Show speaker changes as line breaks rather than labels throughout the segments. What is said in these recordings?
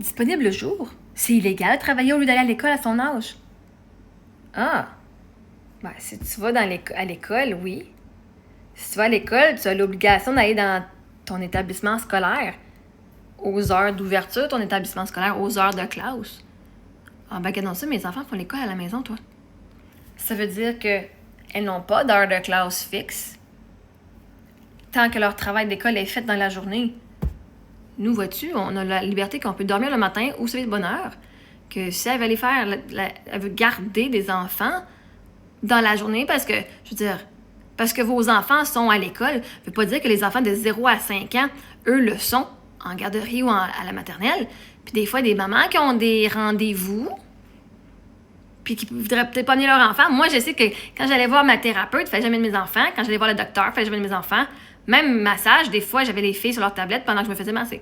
Disponible le jour? C'est illégal de travailler au lieu d'aller à l'école à son âge. Ah! Ben, si tu vas à l'école, oui. Si tu vas à l'école, tu as l'obligation d'aller dans ton établissement scolaire aux heures d'ouverture, ton établissement scolaire aux heures de classe. Ah ben, regardons ça, mes enfants font l'école à la maison, toi. Ça veut dire qu'elles n'ont pas d'heure de classe fixe tant que leur travail d'école est fait dans la journée. Nous, vois-tu, on a la liberté qu'on peut dormir le matin ou se lever de bonne heure. Que si elle veut aller faire, elle veut garder des enfants dans la journée parce que, je veux dire, parce que vos enfants sont à l'école, ça veut pas dire que les enfants de 0 à 5 ans, eux, le sont en garderie ou à la maternelle. Puis des fois, des mamans qui ont des rendez-vous puis qui voudraient peut-être pas amener leur enfant. Moi, je sais que quand j'allais voir ma thérapeute, il fallait jamais de mes enfants. Quand j'allais voir le docteur, il fallait jamais de mes enfants. Même massage, des fois, j'avais les filles sur leur tablette pendant que je me faisais masser.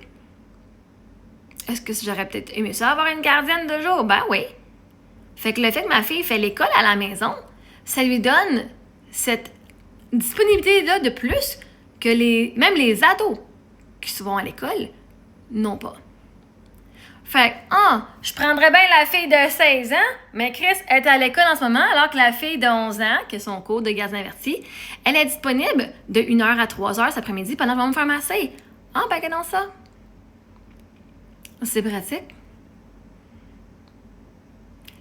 Est-ce que j'aurais peut-être aimé ça, avoir une gardienne de jour? Ben oui. Fait que le fait que ma fille fait l'école à la maison, ça lui donne cette disponibilité-là de plus que même les ados qui se vont à l'école n'ont pas. Fait que, je prendrais bien la fille de 16 ans, mais Chris est à l'école en ce moment, alors que la fille de 11 ans, qui a son cours de gaz inverti, elle est disponible de 1h à 3h cet après-midi pendant que je vais me faire masser. Ben, regardons ça. C'est pratique.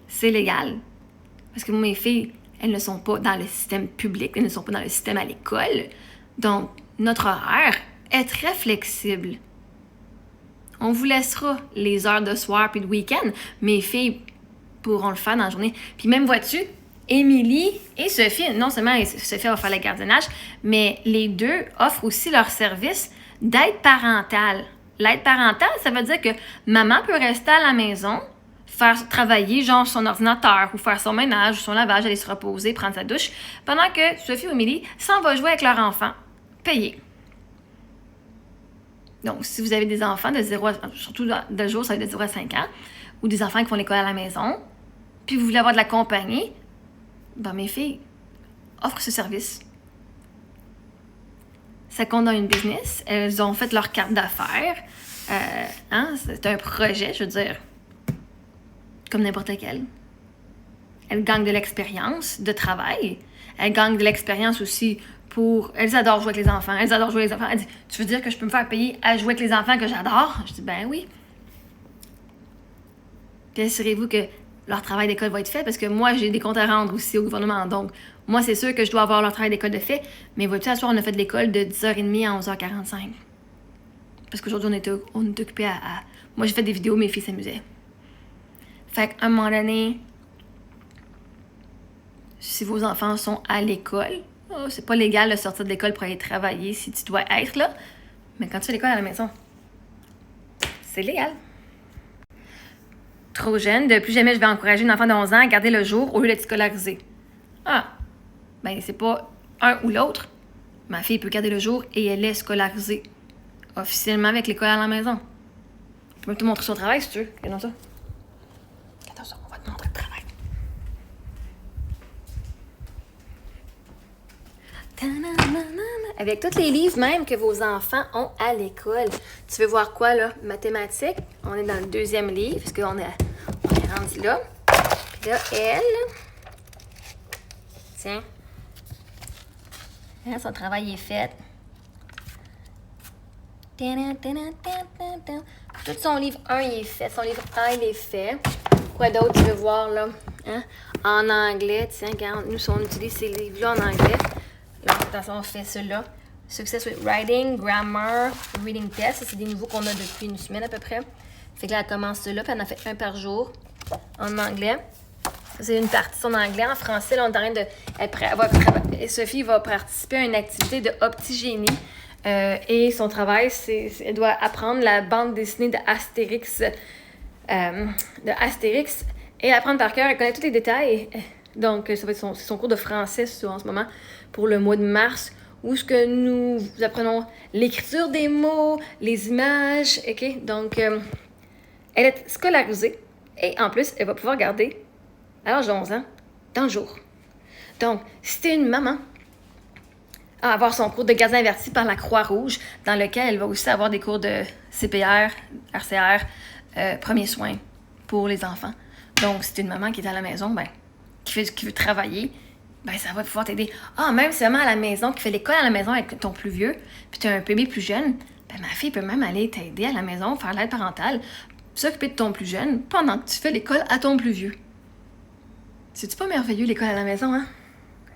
C'est légal. Parce que mes filles, elles ne sont pas dans le système public, elles ne sont pas dans le système à l'école. Donc, notre horaire est très flexible. On vous laissera les heures de soir puis de week-end. Mes filles pourront le faire dans la journée. Puis même, vois-tu, Émilie et Sophie, non seulement Sophie va faire le gardiennage, mais les deux offrent aussi leur service d'aide parentale. L'aide parentale, ça veut dire que maman peut rester à la maison, faire travailler genre son ordinateur ou faire son ménage ou son lavage, aller se reposer, prendre sa douche, pendant que Sophie ou Émilie s'en va jouer avec leur enfant, payé. Donc, si vous avez des enfants de 0 à, surtout de jour, ça va être de 0 à 5 ans, ou des enfants qui font l'école à la maison, puis vous voulez avoir de la compagnie, ben mes filles offrent ce service. Ça compte dans une business. Elles ont fait leur carte d'affaires. C'est un projet, je veux dire, comme n'importe quel. Elles gagnent de l'expérience de travail. Elles gagnent de l'expérience aussi pour... Elles adorent jouer avec les enfants. Elles adorent jouer avec les enfants. Elles disent, tu veux dire que je peux me faire payer à jouer avec les enfants que j'adore? Je dis, ben oui. Puis assurez-vous que leur travail d'école va être fait parce que moi, j'ai des comptes à rendre aussi au gouvernement. Donc, moi, c'est sûr que je dois avoir leur travail d'école de fait. Mais vois-tu, à ce soir, on a fait de l'école de 10h30 à 11h45. Parce qu'aujourd'hui, on est occupé à... Moi, j'ai fait des vidéos, mes filles s'amusaient. Fait qu'à un moment donné, si vos enfants sont à l'école, c'est pas légal de sortir de l'école pour aller travailler si tu dois être là. Mais quand tu fais l'école à la maison, c'est légal. Trop jeune, de plus jamais je vais encourager une enfant de 11 ans à garder le jour au lieu d'être scolarisée. Ben c'est pas un ou l'autre. Ma fille peut garder le jour et elle est scolarisée. Officiellement avec l'école à la maison. Je peux te montrer son travail si tu veux. Regarde ça. Regarde ça, on va te montrer le travail. Avec tous les livres même que vos enfants ont à l'école. Tu veux voir quoi, là? Mathématiques. On est dans le 2e livre, parce qu'on est rendu là. Puis là, elle... Tiens. Son travail est fait. Tout son livre 1, il est fait. Son livre 1, il est fait. Quoi d'autre tu veux voir, là? En anglais. Tiens, regarde. Nous, on utilise ces livres-là en anglais. Là, de toute façon, on fait cela. Success with Writing, Grammar, Reading Test. Ça, c'est des nouveaux qu'on a depuis une semaine à peu près. Fait que là, elle commence cela, puis elle en fait un par jour en anglais. C'est une partie en anglais. En français, là, on est en train de... Sophie va participer à une activité de optigénie. Et son travail, elle doit apprendre la bande dessinée d'Astérix. Et apprendre par cœur. Elle connaît tous les détails. Donc, ça va être son cours de français en ce moment pour le mois de mars, où ce que nous apprenons l'écriture des mots, les images, ok? Donc, elle est scolarisée et en plus, elle va pouvoir garder, à l'âge de 11 ans, dans le jour. Donc, si t'es une maman, à avoir son cours de gaz inverti par la Croix-Rouge, dans lequel elle va aussi avoir des cours de CPR, RCR, premiers soins pour les enfants. Donc, si tu es une maman qui est à la maison, ben, qui veut travailler, ben, ça va pouvoir t'aider. Ah, même si maman à la maison, qui fait l'école à la maison avec ton plus vieux, puis tu as un bébé plus jeune, ben, ma fille peut même aller t'aider à la maison, faire l'aide parentale, s'occuper de ton plus jeune pendant que tu fais l'école à ton plus vieux. C'est-tu pas merveilleux, l'école à la maison, hein?